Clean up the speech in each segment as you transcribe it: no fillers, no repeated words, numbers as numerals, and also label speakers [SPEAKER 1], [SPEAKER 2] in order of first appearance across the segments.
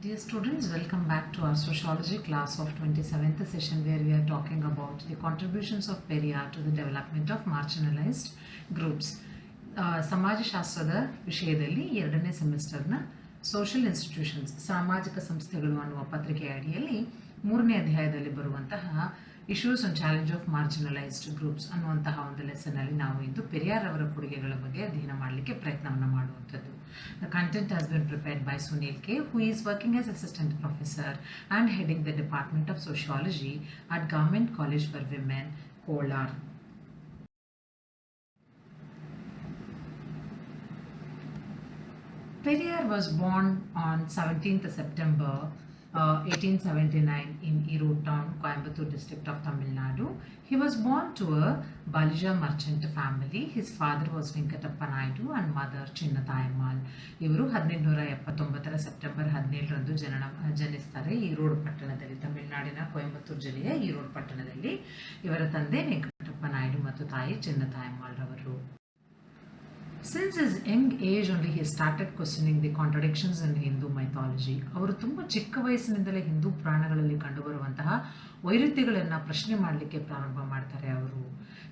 [SPEAKER 1] Dear students, welcome back to our sociology class of 27th session where we are talking about the contributions of Periyar to the development of marginalized groups. ಸಮಾಜಶಾಸ್ತ್ರದ ವಿಷಯದಲ್ಲಿ 2ನೇ ಸೆಮಿಸ್ಟರ್ನ social institutions ಸಾಮಾಜಿಕ ಸಂಸ್ಥೆಗಳು ಅನ್ನುವ ಪತ್ರಿಕೆಯ ಅಡಿಯಲ್ಲಿ 3ನೇ ಅಧ್ಯಾಯದಲ್ಲಿ ಬರುವಂತಹ issues and challenge of marginalised groups ಅನ್ನುವಂತಹ ಒಂದು ಲೆಸನ್ನಲ್ಲಿ ನಾವು ಇಂದು ಪೆರಿಯಾರ್ ಅವರ ಕೊಡುಗೆಗಳ ಬಗ್ಗೆ ಅಧ್ಯಯನ ಮಾಡಲಿಕ್ಕೆ ಪ್ರಯತ್ನವನ್ನು ಮಾಡುವಂಥದ್ದು. The content has been prepared by Sunil K, who is working as assistant professor and heading the Department of Sociology at Government College for Women, Kolar. Periyar was born on 17th September 1879 in Erode town, Coimbatore district of Tamil Nadu. He was born to a Balija merchant family. His father was Venkatappa Naidu and mother Chinnatayammal. ಇವರು 1879 September 17ರಂದು ಜನಿಸ್ತಾರೆ Erode ಪಟ್ಟಣದಲ್ಲಿ, ತಮಿಳುನಾಡಿನ ಕೊಯಂಬತ್ತೂರು ಜಿಲ್ಲೆಯ ಈರೋಡ್ ಪಟ್ಟಣದಲ್ಲಿ. ಇವರ ತಂದೆ ವೆಂಕಟಪ್ಪ ನಾಯ್ಡು ಮತ್ತು ತಾಯಿ ಚಿನ್ನತಾಯಮ್ಮಾಳ್ ರವರು. Since his young age only he started questioning the contradictions in Hindu mythology. ಅವರು ತುಂಬ ಚಿಕ್ಕ ವಯಸ್ಸಿನಿಂದಲೇ ಹಿಂದೂ ಪುರಾಣಗಳಲ್ಲಿ ಕಂಡುಬರುವಂತಹ ವೈರುಧ್ಯಗಳನ್ನು ಪ್ರಶ್ನೆ ಮಾಡಲಿಕ್ಕೆ ಪ್ರಾರಂಭ ಮಾಡ್ತಾರೆ ಅವರು.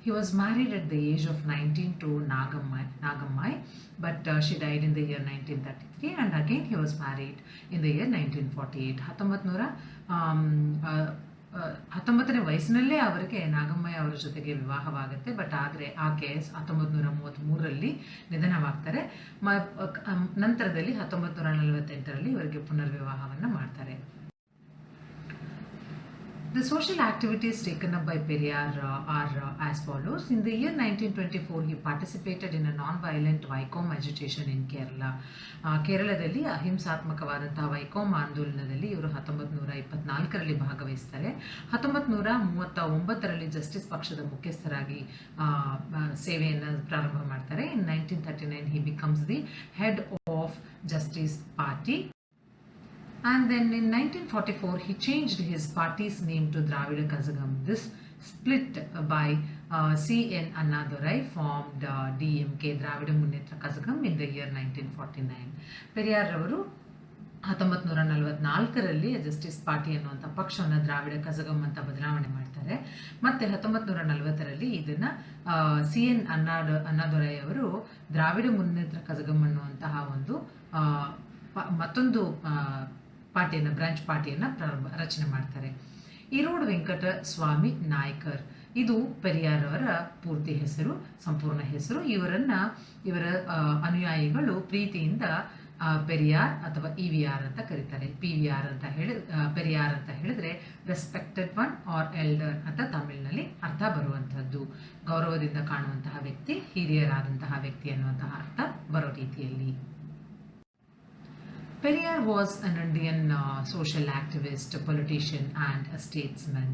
[SPEAKER 1] He was married at the age of 19 to Nagammai, but she died in the year 1933 and again he was married in the year 1948. 19ನೇ ವಯಸ್ಸಿನಲ್ಲೇ ಅವರಿಗೆ ನಾಗಮ್ಮಯ್ಯ ಅವರ ಜೊತೆಗೆ ವಿವಾಹವಾಗುತ್ತೆ. ಬಟ್ ಆದರೆ ಆಕೆ 1933ರಲ್ಲಿ ನಿಧನವಾಗ್ತಾರೆ. ನಂತರದಲ್ಲಿ 1948ರಲ್ಲಿ ಇವರಿಗೆ ಪುನರ್ವಿವಾಹವನ್ನು ಮಾಡ್ತಾರೆ. The social activities taken up by Periyar are as follows. In the year 1924, he participated in a non-violent Vaikom agitation in Kerala. ಕೇರಳದಲ್ಲಿ ಅಹಿಂಸಾತ್ಮಕವಾದಂತಹ ವೈಕೋಮ್ ಆಂದೋಲನದಲ್ಲಿ ಇವರು 1924ರಲ್ಲಿ ಭಾಗವಹಿಸ್ತಾರೆ. 1939ರಲ್ಲಿ ಜಸ್ಟಿಸ್ ಪಕ್ಷದ ಮುಖ್ಯಸ್ಥರಾಗಿ ಸೇವೆಯನ್ನು ಪ್ರಾರಂಭ ಮಾಡ್ತಾರೆ. In 1939, he becomes the head of Justice Party. And then in 1944, he changed his party's name to Dravida Kazhagam. This split by C.N. Annadurai formed DMK, Dravida Munnetra Kazhagam, in the year 1949. Periyar ಅವರು 1944ರಲ್ಲಿ justice party ಅನ್ನುವಂಥ ಪಕ್ಷವನ್ನು ದ್ರಾವಿಡ ಕಜಗಂ ಅಂತ ಬದಲಾವಣೆ ಮಾಡ್ತಾರೆ. ಮತ್ತು 1940ರಲ್ಲಿ ಇದನ್ನು C.N. Annadurai ಅವರು ದ್ರಾವಿಡ ಮುನ್ನೇತ್ರ ಕಜಗಂ ಅನ್ನುವಂತಹ ಒಂದು ಮತ್ತೊಂದು ಪಾರ್ಟಿಯನ್ನು ಬ್ರಾಂಚ್ ಪಾರ್ಟಿಯನ್ನು ರಚನೆ ಮಾಡ್ತಾರೆ. ಈರೋಡ್ ವೆಂಕಟ ಸ್ವಾಮಿ ನಾಯ್ಕರ್ ಇದು ಪೆರಿಯಾರ್ ಅವರ ಪೂರ್ತಿ ಹೆಸರು, ಸಂಪೂರ್ಣ ಹೆಸರು. ಇವರ ಅನುಯಾಯಿಗಳು ಪ್ರೀತಿಯಿಂದ ಪೆರಿಯಾರ್ ಅಥವಾ EVR ಅಂತ ಕರೀತಾರೆ. PVR ಅಂತ ಪೆರಿಯಾರ್ ಅಂತ ಹೇಳಿದ್ರೆ ರೆಸ್ಪೆಕ್ಟೆಡ್ ಒನ್ ಆರ್ ಎಲ್ಡರ್ ಅಂತ ತಮಿಳಿನಲ್ಲಿ ಅರ್ಥ ಬರುವಂಥದ್ದು. ಗೌರವದಿಂದ ಕಾಣುವಂತಹ ವ್ಯಕ್ತಿ, ಹಿರಿಯರಾದಂತಹ ವ್ಯಕ್ತಿ ಅನ್ನುವಂತಹ ಅರ್ಥ ಬರೋ ರೀತಿಯಲ್ಲಿ. Periyar was an Indian social activist, a politician and a statesman.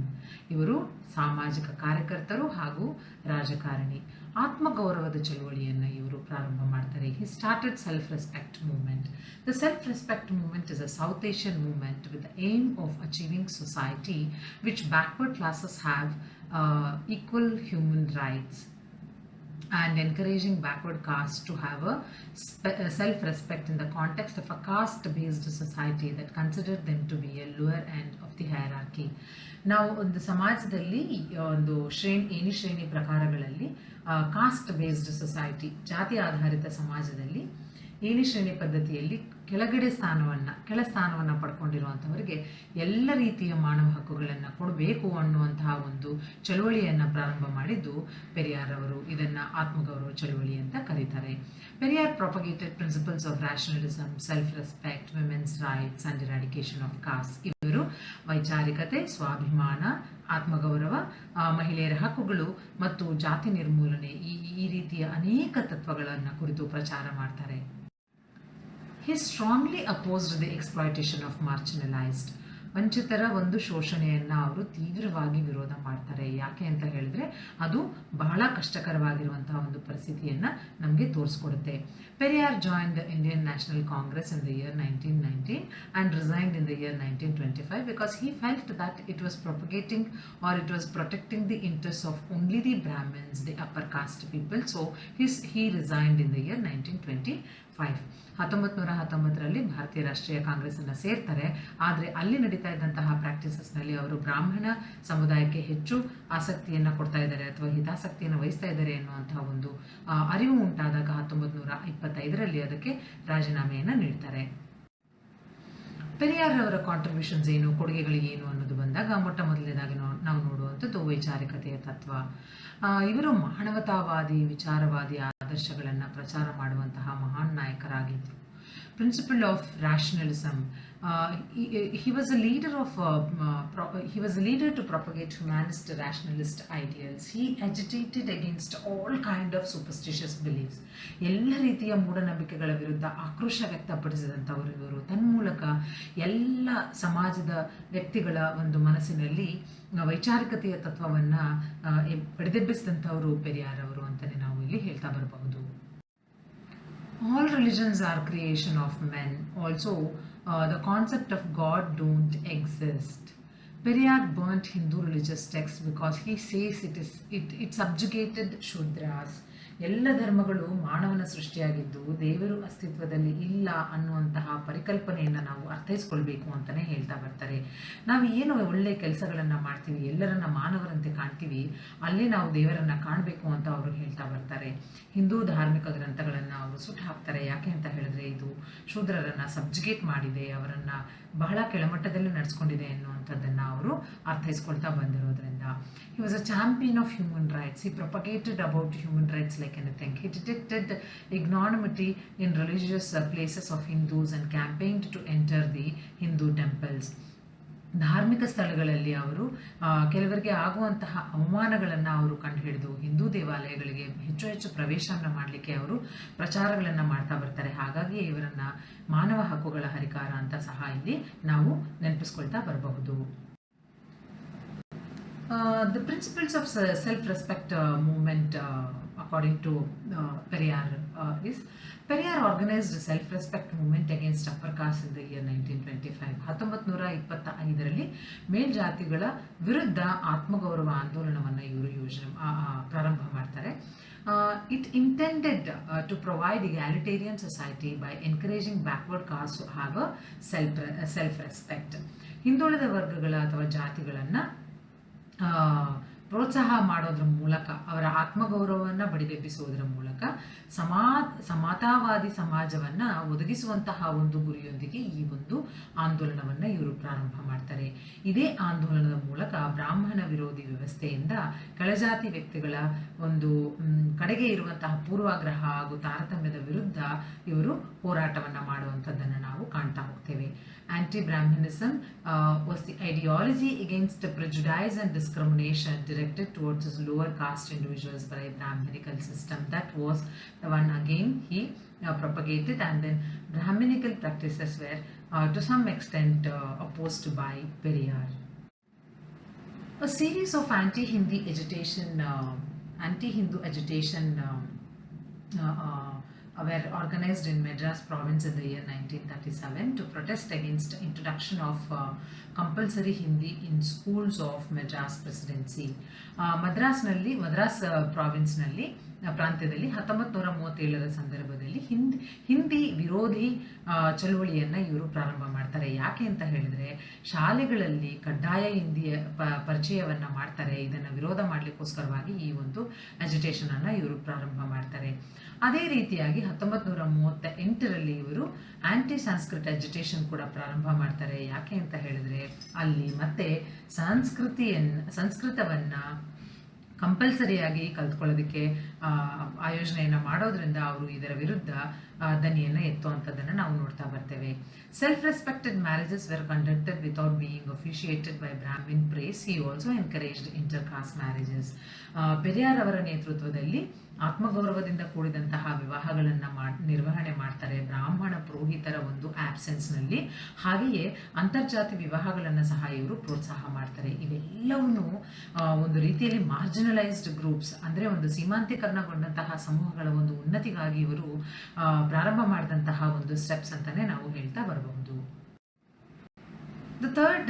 [SPEAKER 1] ಇವರು ಸಾಮಾಜಿಕ ಕಾರ್ಯಕರ್ತರು ಹಾಗೂ ರಾಜಕಾರಣಿ. ಆತ್ಮಗೌರವದ ಚಳುವಳಿಯನ್ನು ಇವರು ಪ್ರಾರಂಭ ಮಾಡ್ತಾರೆ. He started self-respect movement. The self-respect movement is a South Asian movement with the aim of achieving society which backward classes have equal human rights and encouraging backward castes to have a self-respect in the context of a caste-based society that considered them to be a lower end of the hierarchy. ನಾವು ಒಂದು ಸಮಾಜದಲ್ಲಿ ಒಂದು ಶ್ರೇಣಿ ಪ್ರಕಾರಗಳಲ್ಲಿ cost based society, ಜಾತಿ ಆಧಾರಿತ ಸಮಾಜದಲ್ಲಿ ಏಣಿ ಶ್ರೇಣಿ ಪದ್ಧತಿಯಲ್ಲಿ ಕೆಳ ಸ್ಥಾನವನ್ನು ಪಡ್ಕೊಂಡಿರುವಂಥವರಿಗೆ ಎಲ್ಲ ರೀತಿಯ ಮಾನವ ಹಕ್ಕುಗಳನ್ನು ಕೊಡಬೇಕು ಅನ್ನುವಂತಹ ಒಂದು ಚಳುವಳಿಯನ್ನು ಪ್ರಾರಂಭ ಮಾಡಿದ್ದು ಪೆರಿಯಾರ್ ಅವರು. ಇದನ್ನು ಆತ್ಮಗೌರವ ಚಳುವಳಿ ಅಂತ ಕರೀತಾರೆ. Periyar propagated principles of rationalism, self respect, women's rights and eradication of caste. ಇವರು ವೈಚಾರಿಕತೆ, ಸ್ವಾಭಿಮಾನ, ಆತ್ಮಗೌರವ, ಮಹಿಳೆಯರ ಹಕ್ಕುಗಳು ಮತ್ತು ಜಾತಿ ನಿರ್ಮೂಲನೆ ಈ ರೀತಿಯ ಅನೇಕ ತತ್ವಗಳನ್ನು ಕುರಿತು ಪ್ರಚಾರ ಮಾಡ್ತಾರೆ. He strongly opposed the exploitation of marginalized. ವಂಚಿತರ ಒಂದು ಶೋಷಣೆಯನ್ನು ಅವರು ತೀವ್ರವಾಗಿ ವಿರೋಧ ಮಾಡ್ತಾರೆ. ಯಾಕೆ ಅಂತ ಹೇಳಿದ್ರೆ ಅದು ಬಹಳ ಕಷ್ಟಕರವಾಗಿರುವಂತಹ ಒಂದು ಪರಿಸ್ಥಿತಿಯನ್ನು ನಮಗೆ ತೋರಿಸ್ಕೊಡುತ್ತೆ. Periyar joined the Indian National Congress in the year 1919 and resigned in the year 1925 because he felt that it was propagating or it was protecting the interests of only the Brahmins, the upper caste people. So he resigned in the year 1925. 1919ರಲ್ಲಿ ಭಾರತೀಯ ರಾಷ್ಟ್ರೀಯ ಕಾಂಗ್ರೆಸ್ಸನ್ನು ಸೇರ್ತಾರೆ. ಆದರೆ ಅಲ್ಲಿ ನಡೀತಾ ಇದ್ದಂತಹ ಪ್ರಾಕ್ಟೀಸಸ್ನಲ್ಲಿ ಅವರು ಬ್ರಾಹ್ಮಣ ಸಮುದಾಯಕ್ಕೆ ಹೆಚ್ಚು ಆಸಕ್ತಿಯನ್ನು ಕೊಡ್ತಾ ಇದ್ದಾರೆ ಅಥವಾ ಹಿತಾಸಕ್ತಿಯನ್ನು ವಹಿಸ್ತಾ ಇದ್ದಾರೆ ಎನ್ನುವಂತಹ ಒಂದು ಅರಿವು ಉಂಟಾದಾಗ 1925ರಲ್ಲಿ ಅದಕ್ಕೆ ರಾಜೀನಾಮೆಯನ್ನು ನೀಡ್ತಾರೆ. ಪೆರಿಯಾರ್ ಅವರ ಕಾಂಟ್ರಿಬ್ಯೂಷನ್ಸ್ ಏನು, ಕೊಡುಗೆಗಳು ಏನು ಅನ್ನೋದು ಬಂದಾಗ ಮೊಟ್ಟ ಮೊದಲನೇದಾಗಿ ನಾವು ನೋಡುವಂಥದ್ದು ವೈಚಾರಿಕತೆಯ ತತ್ವ. ಇವರು ಮಾನವತಾವಾದಿ ವಿಚಾರವಾದಿ ಆದರ್ಶಗಳನ್ನು ಪ್ರಚಾರ ಮಾಡುವಂತಹ ಮಹಾನ್ ನಾಯಕರಾಗಿದ್ದರು. Principle of rationalism. He was a leader to propagate humanist rationalist ideals. He agitated against all kind of superstitious beliefs. ಎಲ್ಲ ರೀತಿಯ ಮೂಢನಂಬಿಕೆಗಳ ವಿರುದ್ಧ ಆಕ್ರೋಶ ವ್ಯಕ್ತಪಡಿಸಿದಂಥವರು ಇವರು. ತನ್ಮೂಲಕ ಎಲ್ಲ ಸಮಾಜದ ವ್ಯಕ್ತಿಗಳ ಒಂದು ಮನಸ್ಸಿನಲ್ಲಿ ವೈಚಾರಿಕತೆಯ ತತ್ವವನ್ನು ಪಡೆದೆಬ್ಬಿಸಿದಂಥವರು ಪೆರಿಯಾರ್ ಅವರು ಅಂತಲೇ ನಾವು ಇಲ್ಲಿ ಹೇಳ್ತಾ ಬರಬಹುದು. All religions are creation of men. Also, the concept of God don't exist. Periyar burnt Hindu religious texts because he says it subjugated Shudras. ಎಲ್ಲ ಧರ್ಮಗಳು ಮಾನವನ ಸೃಷ್ಟಿಯಾಗಿದ್ದು ದೇವರು ಅಸ್ತಿತ್ವದಲ್ಲಿ ಇಲ್ಲ ಅನ್ನುವಂತಹ ಪರಿಕಲ್ಪನೆಯನ್ನು ನಾವು ಅರ್ಥೈಸ್ಕೊಳ್ಬೇಕು ಅಂತಲೇ ಹೇಳ್ತಾ ಬರ್ತಾರೆ. ನಾವು ಏನು ಒಳ್ಳೆಯ ಕೆಲಸಗಳನ್ನು ಮಾಡ್ತೀವಿ, ಎಲ್ಲರನ್ನ ಮಾನವರಂತೆ ಕಾಣ್ತೀವಿ, ಅಲ್ಲಿ ನಾವು ದೇವರನ್ನು ಕಾಣಬೇಕು ಅಂತ ಅವರು ಹೇಳ್ತಾ ಬರ್ತಾರೆ. ಹಿಂದೂ ಧಾರ್ಮಿಕ ಗ್ರಂಥಗಳನ್ನು ಅವರು ಸುಟ್ಟು ಹಾಕ್ತಾರೆ. ಯಾಕೆ ಅಂತ ಹೇಳಿದ್ರೆ ಇದು ಶೂದ್ರರನ್ನು ಸಬ್ಜುಗೇಟ್ ಮಾಡಿದೆ, ಅವರನ್ನು ಬಹಳ ಕೆಳಮಟ್ಟದಲ್ಲಿ ನಡೆಸ್ಕೊಂಡಿದೆ ಎನ್ನುವಂಥದ್ದನ್ನು ಅವರು ಅರ್ಥೈಸ್ಕೊಳ್ತಾ ಬಂದಿರೋದ್ರಿಂದ. He was a champion of human rights. He propagated about human rights like anything. He detected ignominy in religious places of Hindus and campaigned to enter the Hindu temples. ಧಾರ್ಮಿಕ ಸ್ಥಳಗಳಲ್ಲಿ ಅವರು ಕೆಲವರಿಗೆ ಆಗುವಂತಹ ಅವಮಾನಗಳನ್ನು ಅವರು ಕಂಡುಹಿಡಿದು ಹಿಂದೂ ದೇವಾಲಯಗಳಿಗೆ ಹೆಚ್ಚು ಹೆಚ್ಚು ಪ್ರವೇಶವನ್ನು ಮಾಡಲಿಕ್ಕೆ ಅವರು ಪ್ರಚಾರಗಳನ್ನು ಮಾಡ್ತಾ ಬರ್ತಾರೆ. ಹಾಗಾಗಿ ಇವರನ್ನು ಮಾನವ ಹಕ್ಕುಗಳ ಹರಿಕಾರ ಅಂತ ಸಹ ಇಲ್ಲಿ ನಾವು ನೆನಪಿಸ್ಕೊಳ್ತಾ ಬರಬಹುದು. The principles of self-respect movement according to Periyar is Periyar organized a self-respect movement against upper caste in the year 1925. 1925ರಲ್ಲಿ ಮೇಲ್ಜಾತಿಗಳ ವಿರುದ್ಧ ಆತ್ಮಗೌರವ ಆಂದೋಲನವನ್ನು ಇವರು ಪ್ರಾರಂಭ ಮಾಡ್ತಾರೆ. It intended to provide egalitarian society by encouraging backward castes to have a self-respect. ಹಿಂದುಳಿದ ವರ್ಗಗಳ ಅಥವಾ ಜಾತಿಗಳನ್ನು ಪ್ರೋತ್ಸಾಹ ಮಾಡೋದ್ರ ಮೂಲಕ ಅವರ ಆತ್ಮಗೌರವವನ್ನು ಬಡಿದೆಬ್ಬಿಸುವುದರ ಮೂಲಕ ಸಮಾನತಾವಾದಿ ಸಮಾಜವನ್ನು ಒದಗಿಸುವಂತಹ ಒಂದು ಗುರಿಯೊಂದಿಗೆ ಈ ಒಂದು ಆಂದೋಲನವನ್ನು ಇವರು ಪ್ರಾರಂಭ ಮಾಡ್ತಾರೆ. ಇದೇ ಆಂದೋಲನದ ಮೂಲಕ ಬ್ರಾಹ್ಮಣ ವಿರೋಧಿ ವ್ಯವಸ್ಥೆಯಿಂದ ಕೆಳಜಾತಿ ವ್ಯಕ್ತಿಗಳ ಒಂದು ಕಡೆಗೆ ಇರುವಂತಹ ಪೂರ್ವಾಗ್ರಹ ಹಾಗೂ ತಾರತಮ್ಯದ ವಿರುದ್ಧ ಇವರು ಹೋರಾಟವನ್ನು ಮಾಡುವಂಥದ್ದನ್ನು ನಾವು ಕಾಣ್ತಾ ಹೋಗ್ತೇವೆ. Anti-Brahmanism was the ideology against prejudice and discrimination directed towards his lower caste individuals by a Brahminical system. That was the one again he propagated, and then Brahminical practices were to some extent opposed by Periyar. A series of anti-Hindu agitation were organized in Madras province in the year 1937 to protest against introduction of compulsory Hindi in schools of Madras presidency. Madras ಪ್ರಾಂತ್ಯದಲ್ಲಿ 1937ರ ಸಂದರ್ಭದಲ್ಲಿ ಹಿಂದಿ ವಿರೋಧಿ ಚಳುವಳಿಯನ್ನು ಇವರು ಪ್ರಾರಂಭ ಮಾಡ್ತಾರೆ. ಯಾಕೆ ಅಂತ ಹೇಳಿದ್ರೆ ಶಾಲೆಗಳಲ್ಲಿ ಕಡ್ಡಾಯ ಹಿಂದಿಯ ಪರಿಚಯವನ್ನು ಮಾಡ್ತಾರೆ. ಇದನ್ನು ವಿರೋಧ ಮಾಡಲಿಕ್ಕೋಸ್ಕರವಾಗಿ ಈ ಒಂದು ಅಜಿಟೇಷನ್ ಅನ್ನು ಇವರು ಪ್ರಾರಂಭ ಮಾಡ್ತಾರೆ. ಅದೇ ರೀತಿಯಾಗಿ 1938ರಲ್ಲಿ ಇವರು ಆಂಟಿ ಸಂಸ್ಕೃತ ಅಜಿಟೇಷನ್ ಕೂಡ ಪ್ರಾರಂಭ ಮಾಡ್ತಾರೆ. ಯಾಕೆ ಅಂತ ಹೇಳಿದ್ರೆ ಅಲ್ಲಿ ಮತ್ತೆ ಸಂಸ್ಕೃತವನ್ನು ಕಂಪಲ್ಸರಿಯಾಗಿ ಕಲ್ತ್ಕೊಳ್ಳೋದಕ್ಕೆ ಆಯೋಜನೆಯನ್ನು ಮಾಡೋದ್ರಿಂದ ಅವರು ಇದರ ವಿರುದ್ಧ ದನಿಯನ್ನು ಎತ್ತುವಂಥದ್ದನ್ನು ನಾವು ನೋಡ್ತಾ ಬರ್ತೇವೆ. Self respected marriages were conducted without being officiated by Brahmin priests. He also encouraged inter caste marriages. Periyar ಅವರ ನೇತೃತ್ವದಲ್ಲಿ ಆತ್ಮಗೌರವದಿಂದ ಕೂಡಿದಂತಹ ವಿವಾಹಗಳನ್ನು ನಿರ್ವಹಣೆ ಮಾಡ್ತಾರೆ ಬ್ರಾಹ್ಮಣ ಪುರೋಹಿತರ ಒಂದು ಆಬ್ಸೆನ್ಸ್ನಲ್ಲಿ. ಹಾಗೆಯೇ ಅಂತರ್ಜಾತಿ ವಿವಾಹಗಳನ್ನು ಸಹ ಇವರು ಪ್ರೋತ್ಸಾಹ ಮಾಡ್ತಾರೆ. ಇವೆಲ್ಲವನ್ನೂ ಒಂದು ರೀತಿಯಲ್ಲಿ ಮಾರ್ಜಿನಲೈಸ್ಡ್ ಗ್ರೂಪ್ಸ್ ಅಂದರೆ ಒಂದು ಸೀಮಾಂತೀಕರಣಗೊಂಡಂತಹ ಸಮೂಹಗಳ ಒಂದು ಉನ್ನತಿಗಾಗಿ ಇವರು ಪ್ರಾರಂಭ ಮಾಡಿದಂತಹ ಒಂದು ಸ್ಟೆಪ್ಸ್ ಅಂತಲೇ ನಾವು ಹೇಳ್ತಾ ಬರಬಹುದು. The third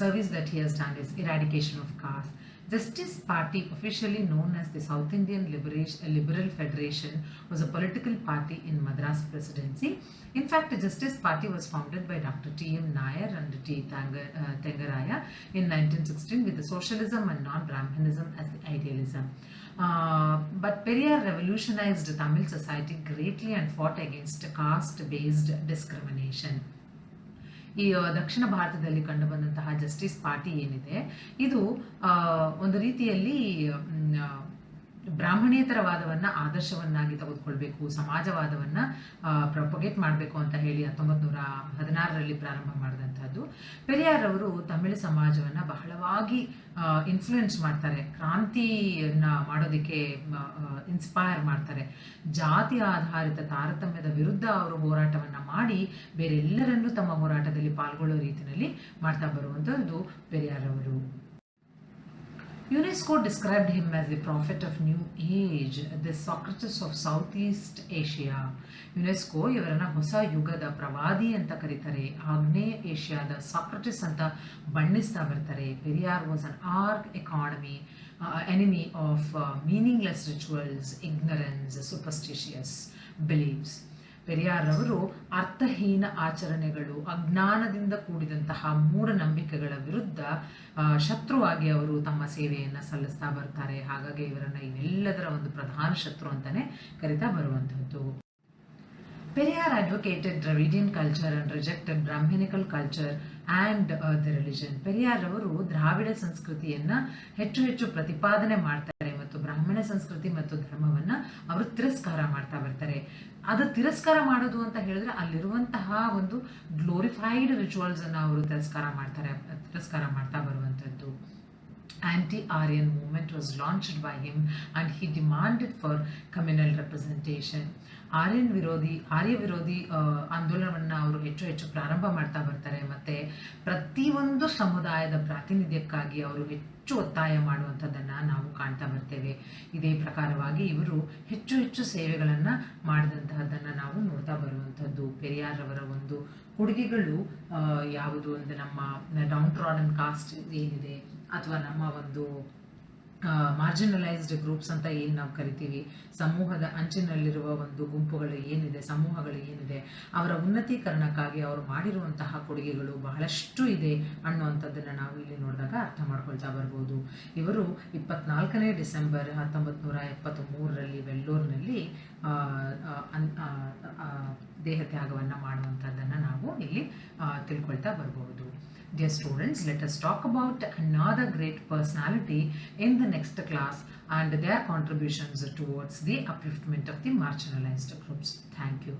[SPEAKER 1] service that he has done is eradication of caste. Justice Party, officially known as the South Indian Liberal Federation, was a political party in Madras Presidency. In fact, the Justice Party was founded by Dr. T.M. Nair and T. Tengaraya in 1916 with the socialism and non-Brahmanism as the idealism. But Periyar revolutionized Tamil society greatly and fought against caste-based discrimination. ಈ ದಕ್ಷಿಣ ಭಾರತದಲ್ಲಿ ಕಂಡುಬಂದಂತಹ justice party ಏನಿದೆ ಇದು ಒಂದು ರೀತಿಯಲ್ಲಿ ಬ್ರಾಹ್ಮಣೇತರವಾದವನ್ನು ಆದರ್ಶವನ್ನಾಗಿ ತೆಗೆದುಕೊಳ್ಬೇಕು, ಸಮಾಜವಾದವನ್ನು propagate ಮಾಡಬೇಕು ಅಂತ ಹೇಳಿ 1916ರಲ್ಲಿ ಪ್ರಾರಂಭ ಮಾಡಿದಂಥದ್ದು. ಪೆರಿಯಾರ್ ಅವರು ತಮಿಳು ಸಮಾಜವನ್ನು ಬಹಳವಾಗಿ ಇನ್ಫ್ಲುಯೆನ್ಸ್ ಮಾಡ್ತಾರೆ, ಕ್ರಾಂತಿಯನ್ನು ಮಾಡೋದಕ್ಕೆ ಇನ್ಸ್ಪೈರ್ ಮಾಡ್ತಾರೆ. ಜಾತಿ ಆಧಾರಿತ ತಾರತಮ್ಯದ ವಿರುದ್ಧ ಅವರು ಹೋರಾಟವನ್ನು ಮಾಡಿ ಬೇರೆಲ್ಲರನ್ನೂ ತಮ್ಮ ಹೋರಾಟದಲ್ಲಿ ಪಾಲ್ಗೊಳ್ಳೋ ರೀತಿಯಲ್ಲಿ ಮಾಡ್ತಾ ಬರುವಂಥದ್ದು ಪೆರಿಯಾರ್ ಅವರು. UNESCO described him as the prophet of new age, the Socrates of Southeast Asia. UNESCO ಇವರನ್ನ ಹೊಸ ಯುಗದ ಪ್ರವಾದಿ ಅಂತ ಕರೀತಾರೆ, ಆಗ್ನೇಯ ಏಷ್ಯಾದ ಸಾಕ್ರಟಿಸ್ ಅಂತ ಬಣ್ಣಿಸ್ತಾ ಬರ್ತಾರೆ. Periyar was an arc economy enemy of meaningless rituals, ignorance, superstitious beliefs. Periyar ಅವರು ಅರ್ಥಹೀನ ಆಚರಣೆಗಳು, ಅಜ್ಞಾನದಿಂದ ಕೂಡಿದಂತಹ ಮೂಢನಂಬಿಕೆಗಳ ವಿರುದ್ಧ ಶತ್ರುವಾಗಿ ಅವರು ತಮ್ಮ ಸೇವೆಯನ್ನು ಸಲ್ಲಿಸ್ತಾ ಬರ್ತಾರೆ. ಹಾಗಾಗಿ ಇವರನ್ನು ಇವೆಲ್ಲದರ ಒಂದು ಪ್ರಧಾನ ಶತ್ರು ಅಂತಾನೆ ಕರಿತಾ ಬರುವಂಥದ್ದು. Periyar advocated Dravidian culture and rejected Brahminical culture and the religion. Periyar ಅವರು ದ್ರಾವಿಡ ಸಂಸ್ಕೃತಿಯನ್ನು ಹೆಚ್ಚು ಪ್ರತಿಪಾದನೆ ಮಾಡ್ತಾರೆ ಮತ್ತು ಬ್ರಾಹ್ಮಣ ಸಂಸ್ಕೃತಿ ಮತ್ತು ಧರ್ಮವನ್ನು ಅವರು ತಿರಸ್ಕಾರ ಮಾಡ್ತಾ ಬರ್ತಾರೆ. ಅದು ತಿರಸ್ಕಾರ ಮಾಡೋದು ಅಂತ ಹೇಳಿದ್ರೆ ಅಲ್ಲಿರುವಂತಹ ಒಂದು ಗ್ಲೋರಿಫೈಡ್ ರಿಚುವಲ್ಸನ್ನು ಅವರು ತಿರಸ್ಕಾರ ಮಾಡ್ತಾ ಬರುವಂಥದ್ದು. Anti-Aryan movement was launched by him and he demanded for communal representation. ಆರ್ಯ ವಿರೋಧಿ ಆಂದೋಲನವನ್ನು ಅವರು ಹೆಚ್ಚು ಪ್ರಾರಂಭ ಮಾಡ್ತಾ ಬರ್ತಾರೆ. ಮತ್ತು ಪ್ರತಿಯೊಂದು ಸಮುದಾಯದ ಪ್ರಾತಿನಿಧ್ಯಕ್ಕಾಗಿ ಅವರು ಹೆಚ್ಚು ಒತ್ತಾಯ ಮಾಡುವಂಥದ್ದನ್ನು ನಾವು ಕಾಣ್ತಾ ಬರ್ತೇವೆ. ಇದೇ ಪ್ರಕಾರವಾಗಿ ಇವರು ಹೆಚ್ಚು ಸೇವೆಗಳನ್ನು ಮಾಡಿದಂತಹದ್ದನ್ನು ನಾವು ನೋಡ್ತಾ ಬರುವಂಥದ್ದು. ಪೆರಿಯಾರ್ ಅವರ ಒಂದು ಕೊಡುಗೆಗಳು ಯಾವುದು ಅಂದರೆ ನಮ್ಮ ಡೌನ್ ಟ್ರಾಡನ್ ಕಾಸ್ಟ್ ಏನಿದೆ ಅಥವಾ ನಮ್ಮ ಒಂದು ಮಾರ್ಜಿನಲೈಸ್ಡ್ ಗ್ರೂಪ್ಸ್ ಅಂತ ಏನು ನಾವು ಕರಿತೀವಿ, ಸಮೂಹದ ಅಂಚಿನಲ್ಲಿರುವ ಒಂದು ಗುಂಪುಗಳು ಏನಿದೆ, ಸಮೂಹಗಳು ಏನಿದೆ, ಅವರ ಉನ್ನತೀಕರಣಕ್ಕಾಗಿ ಅವರು ಮಾಡಿರುವಂತಹ ಕೊಡುಗೆಗಳು ಬಹಳಷ್ಟು ಇದೆ ಅನ್ನುವಂಥದ್ದನ್ನು ನಾವು ಇಲ್ಲಿ ನೋಡಿದಾಗ ಅರ್ಥ ಮಾಡ್ಕೊಳ್ತಾ ಬರ್ಬೋದು. ಇವರು 24ನೇ ಡಿಸೆಂಬರ್ 1973ರಲ್ಲಿ ವೆಲ್ಲೂರಿನಲ್ಲಿ ದೇಹತ್ಯಾಗವನ್ನು ಮಾಡುವಂಥದ್ದನ್ನು ನಾವು ಇಲ್ಲಿ ತಿಳ್ಕೊಳ್ತಾ ಬರ್ಬೋದು. Dear students, let us talk about another great personality in the next class and their contributions towards the upliftment of the marginalized groups. Thank you.